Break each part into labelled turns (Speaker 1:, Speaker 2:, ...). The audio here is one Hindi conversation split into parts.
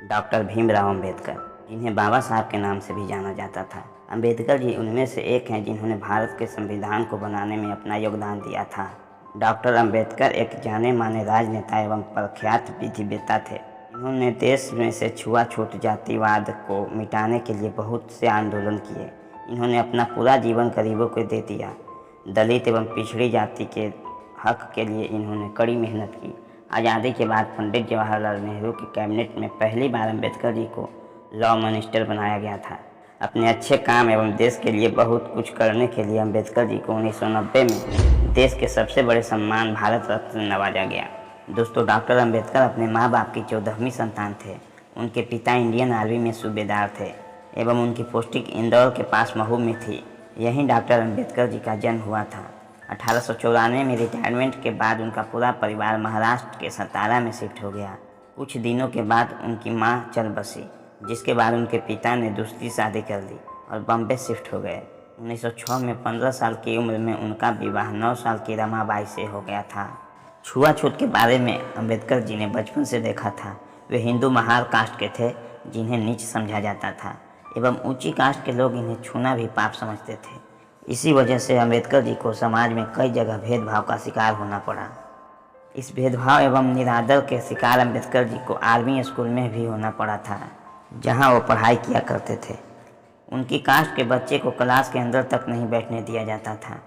Speaker 1: डॉक्टर भीमराव अंबेडकर, जिन्हें बाबा साहब के नाम से भी जाना जाता था। अंबेडकर जी उनमें से एक हैं जिन्होंने भारत के संविधान को बनाने में अपना योगदान दिया था। डॉक्टर अंबेडकर एक जाने माने राजनेता एवं प्रख्यात विधिवेत्ता थे। इन्होंने देश में से छुआछूत जातिवाद को मिटाने के लिए बहुत से आंदोलन किए। इन्होंने अपना पूरा जीवन गरीबों को दे दिया। दलित एवं पिछड़ी जाति के हक के लिए इन्होंने कड़ी मेहनत की। आज़ादी के बाद पंडित जवाहरलाल नेहरू की कैबिनेट में पहली बार अंबेडकर जी को लॉ मिनिस्टर बनाया गया था। अपने अच्छे काम एवं देश के लिए बहुत कुछ करने के लिए अंबेडकर जी को 1990 में देश के सबसे बड़े सम्मान भारत रत्न से नवाजा गया। दोस्तों, डॉक्टर अंबेडकर अपने माँ बाप की 14वीं संतान थे। उनके पिता इंडियन आर्मी में सूबेदार थे एवं उनकी पोस्टिंग इंदौर के पास महू में थी। यहीं डॉक्टर अंबेडकर जी का जन्म हुआ था। 1894 में रिटायरमेंट के बाद उनका पूरा परिवार महाराष्ट्र के सतारा में शिफ्ट हो गया। कुछ दिनों के बाद उनकी मां चल बसी, जिसके बाद उनके पिता ने दूसरी शादी कर ली और बम्बई शिफ्ट हो गए। 1906 में 15 साल की उम्र में उनका विवाह 9 साल की रमाबाई से हो गया था। छुआछूत के बारे में अंबेडकर जी ने बचपन से देखा था। वे हिंदू महार कास्ट के थे, जिन्हें नीच समझा जाता था एवं ऊंची कास्ट के लोग इन्हें छूना भी पाप समझते थे। इसी वजह से अंबेडकर जी को समाज में कई जगह भेदभाव का शिकार होना पड़ा। इस भेदभाव एवं निरादर के शिकार अंबेडकर जी को आर्मी स्कूल में भी होना पड़ा था, जहां वो पढ़ाई किया करते थे। उनकी कास्ट के बच्चे को क्लास के अंदर तक नहीं बैठने दिया जाता था।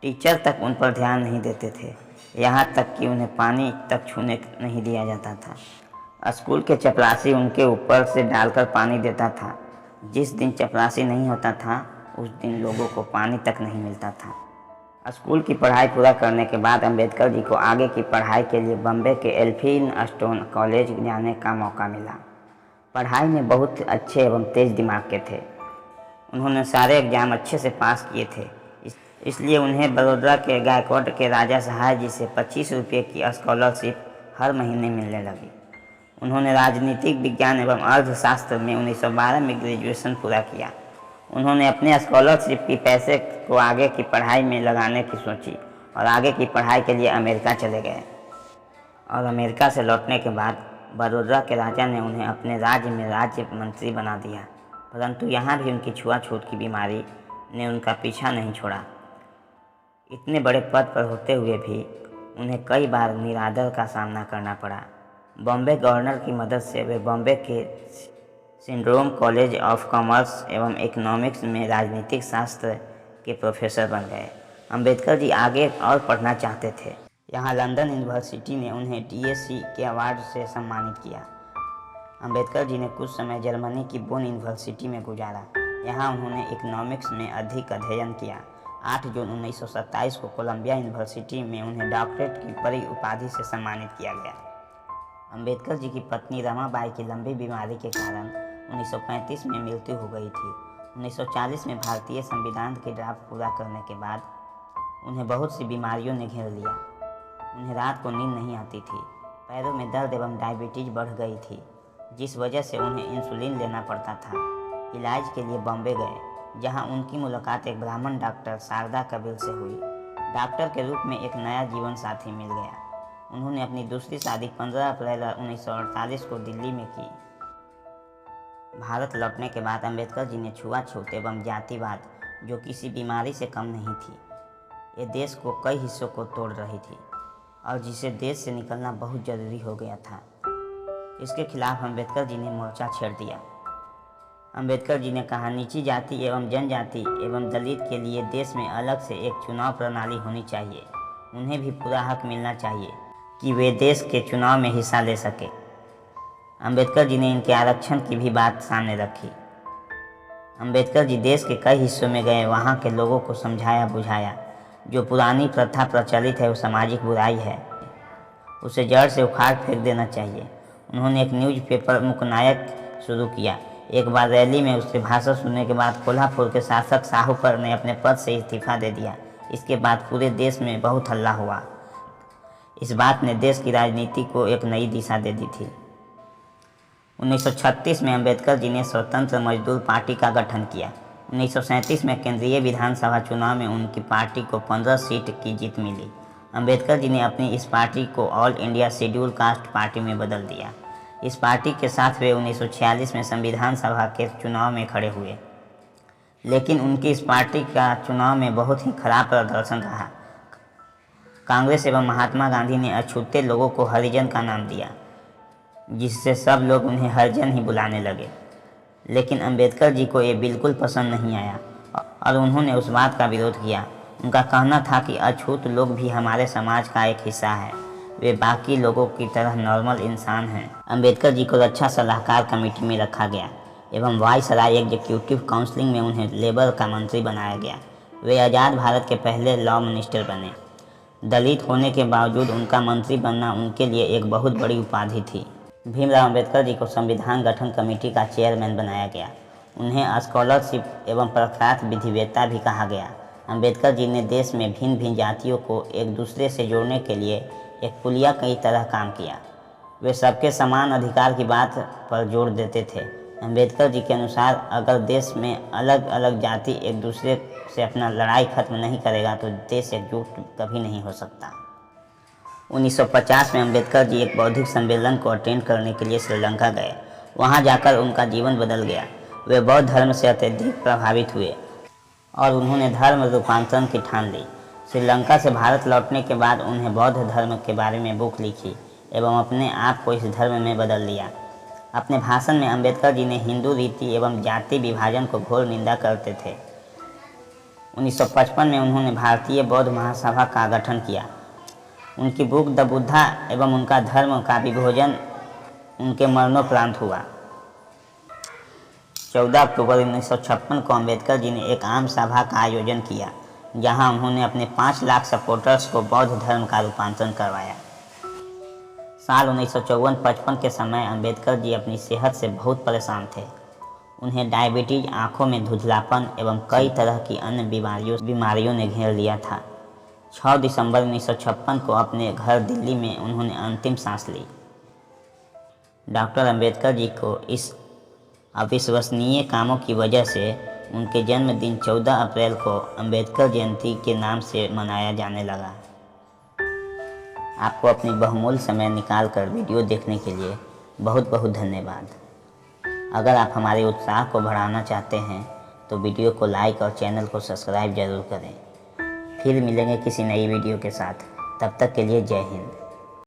Speaker 1: टीचर तक उन पर ध्यान नहीं देते थे, यहाँ तक कि उन्हें पानी तक छूने नहीं दिया जाता था। स्कूल के चपरासी उनके ऊपर से डालकर पानी देता था। जिस दिन चपरासी नहीं होता था उस दिन लोगों को पानी तक नहीं मिलता था। स्कूल की पढ़ाई पूरा करने के बाद अंबेडकर जी को आगे की पढ़ाई के लिए बम्बई के एल्फिनस्टोन कॉलेज जाने का मौका मिला। पढ़ाई में बहुत अच्छे एवं तेज दिमाग के थे। उन्होंने सारे एग्जाम अच्छे से पास किए थे, इसलिए उन्हें बड़ौदा के गायकवाड़ के राजा सहाय जी से 25 रुपये की स्कॉलरशिप हर महीने मिलने लगी। उन्होंने राजनीतिक विज्ञान एवं अर्थशास्त्र में 1912 में ग्रेजुएशन पूरा किया। उन्होंने अपने स्कॉलरशिप की पैसे को आगे की पढ़ाई में लगाने की सोची और आगे की पढ़ाई के लिए अमेरिका चले गए। और अमेरिका से लौटने के बाद बड़ौदा के राजा ने उन्हें अपने राज्य में राज्य मंत्री बना दिया, परंतु यहाँ भी उनकी छुआछूत की बीमारी ने उनका पीछा नहीं छोड़ा। इतने बड़े पद पर होते हुए भी उन्हें कई बार निरादर का सामना करना पड़ा। बॉम्बे गवर्नर की मदद से वे बॉम्बे के सिंड्रोम कॉलेज ऑफ कॉमर्स एवं इकोनॉमिक्स में राजनीतिक शास्त्र के प्रोफेसर बन गए। अंबेडकर जी आगे और पढ़ना चाहते थे। यहाँ लंदन यूनिवर्सिटी ने उन्हें DSc के अवार्ड से सम्मानित किया। अंबेडकर जी ने कुछ समय जर्मनी की बोन यूनिवर्सिटी में गुजारा। यहाँ उन्होंने इकोनॉमिक्स में अधिक अध्ययन किया। 8 जून 1927 को कोलंबिया यूनिवर्सिटी में उन्हें डॉक्टरेट की बड़ी उपाधि से सम्मानित किया गया। अंबेडकर जी की पत्नी रमाबाई की लंबी बीमारी के कारण 1935 में मृत्यु हो गई थी। 1940 में भारतीय संविधान के ड्राफ्ट पूरा करने के बाद उन्हें बहुत सी बीमारियों ने घेर लिया। उन्हें रात को नींद नहीं आती थी, पैरों में दर्द एवं डायबिटीज बढ़ गई थी, जिस वजह से उन्हें इंसुलिन लेना पड़ता था। इलाज के लिए बॉम्बे गए, जहां उनकी मुलाकात एक ब्राह्मण डॉक्टर शारदा कबीर से हुई। डॉक्टर के रूप में एक नया जीवन साथी मिल गया। उन्होंने अपनी दूसरी शादी 15 अप्रैल 1948 को दिल्ली में की। भारत लौटने के बाद अंबेडकर जी ने छुआछूत एवं जातिवाद, जो किसी बीमारी से कम नहीं थी, ये देश को कई हिस्सों को तोड़ रही थी और जिसे देश से निकलना बहुत जरूरी हो गया था। इसके खिलाफ अंबेडकर जी ने मोर्चा छेड़ दिया। अंबेडकर जी ने कहा, नीची जाति एवं जनजाति एवं दलित के लिए देश में अलग से एक चुनाव प्रणाली होनी चाहिए। उन्हें भी पूरा हक मिलना चाहिए कि वे देश के चुनाव में हिस्सा ले सके। अंबेडकर जी ने इनके आरक्षण की भी बात सामने रखी। अंबेडकर जी देश के कई हिस्सों में गए, वहाँ के लोगों को समझाया बुझाया जो पुरानी प्रथा प्रचलित है वो सामाजिक बुराई है, उसे जड़ से उखाड़ फेंक देना चाहिए। उन्होंने एक न्यूज़पेपर मुकनायक शुरू किया। एक बार रैली में उससे भाषण सुनने के बाद कोल्हापुर के शासक साहूकर ने अपने पद से इस्तीफा दे दिया। इसके बाद पूरे देश में बहुत हल्ला हुआ। इस बात ने देश की राजनीति को एक नई दिशा दे दी थी। 1936 में अंबेडकर जी ने स्वतंत्र मजदूर पार्टी का गठन किया। 1937 में केंद्रीय विधानसभा चुनाव में उनकी पार्टी को 15 सीट की जीत मिली। अंबेडकर जी ने अपनी इस पार्टी को all India schedule caste party में बदल दिया। इस पार्टी के साथ वे 1946 में संविधान सभा के चुनाव में खड़े हुए, लेकिन उनकी इस पार्टी का चुनाव में बहुत ही खराब प्रदर्शन रहा। कांग्रेस एवं महात्मा गांधी ने अछूते लोगों को हरिजन का नाम दिया, जिससे सब लोग उन्हें हरिजन ही बुलाने लगे। लेकिन अंबेडकर जी को ये बिल्कुल पसंद नहीं आया और उन्होंने उस बात का विरोध किया। उनका कहना था कि अछूत लोग भी हमारे समाज का एक हिस्सा है, वे बाकी लोगों की तरह नॉर्मल इंसान हैं। अंबेडकर जी को रक्षा सलाहकार कमेटी में रखा गया एवं वायसराय एग्जीक्यूटिव काउंसिल में उन्हें लेबर का मंत्री बनाया गया। वे आज़ाद भारत के पहले लॉ मिनिस्टर बने। दलित होने के बावजूद उनका मंत्री बनना उनके लिए एक बहुत बड़ी उपाधि थी। भीमराव अंबेडकर जी को संविधान गठन कमेटी का चेयरमैन बनाया गया। उन्हें स्कॉलरशिप एवं प्रख्यात विधिवेत्ता भी कहा गया। अंबेडकर जी ने देश में भिन्न भिन्न जातियों को एक दूसरे से जोड़ने के लिए एक पुलिया की तरह काम किया। वे सबके समान अधिकार की बात पर जोर देते थे। अंबेडकर जी के अनुसार अगर देश में अलग अलग जाति एक दूसरे से अपना लड़ाई खत्म नहीं करेगा तो देश एकजुट कभी नहीं हो सकता। 1950 में अंबेडकर जी एक बौद्धिक सम्मेलन को अटेंड करने के लिए श्रीलंका गए। वहां जाकर उनका जीवन बदल गया। वे बौद्ध धर्म से अत्यधिक प्रभावित हुए और उन्होंने धर्म रूपांतरण की ठान ली। श्रीलंका से भारत लौटने के बाद उन्हें बौद्ध धर्म के बारे में बुक लिखी एवं अपने आप को इस धर्म में बदल लिया। अपने भाषण में अंबेडकर जी ने हिंदू रीति एवं जाति विभाजन को घोर निंदा करते थे। 1955 में उन्होंने भारतीय बौद्ध महासभा का गठन किया। उनकी बुक द बुद्धा एवं उनका धर्म का विभोजन उनके मरणोपरांत हुआ। 14 अक्टूबर 1956 को अंबेडकर जी ने एक आम सभा का आयोजन किया, जहां उन्होंने अपने 5 लाख सपोर्टर्स को बौद्ध धर्म का रूपांतरण करवाया। साल 1954-55 के समय अंबेडकर जी अपनी सेहत से बहुत परेशान थे। उन्हें डायबिटीज, आंखों में धुंधलापन एवं कई तरह की अन्य बीमारियों ने घेर लिया था। 6 दिसंबर 1956 को अपने घर दिल्ली में उन्होंने अंतिम सांस ली। डॉक्टर अंबेडकर जी को इस अविश्वसनीय कामों की वजह से उनके जन्मदिन 14 अप्रैल को अंबेडकर जयंती के नाम से मनाया जाने लगा। आपको अपनी बहुमूल्य समय निकालकर वीडियो देखने के लिए बहुत बहुत धन्यवाद। अगर आप हमारे उत्साह को बढ़ाना चाहते हैं तो वीडियो को लाइक और चैनल को सब्सक्राइब जरूर करें। फिर मिलेंगे किसी नई वीडियो के साथ। तब तक के लिए जय हिंद।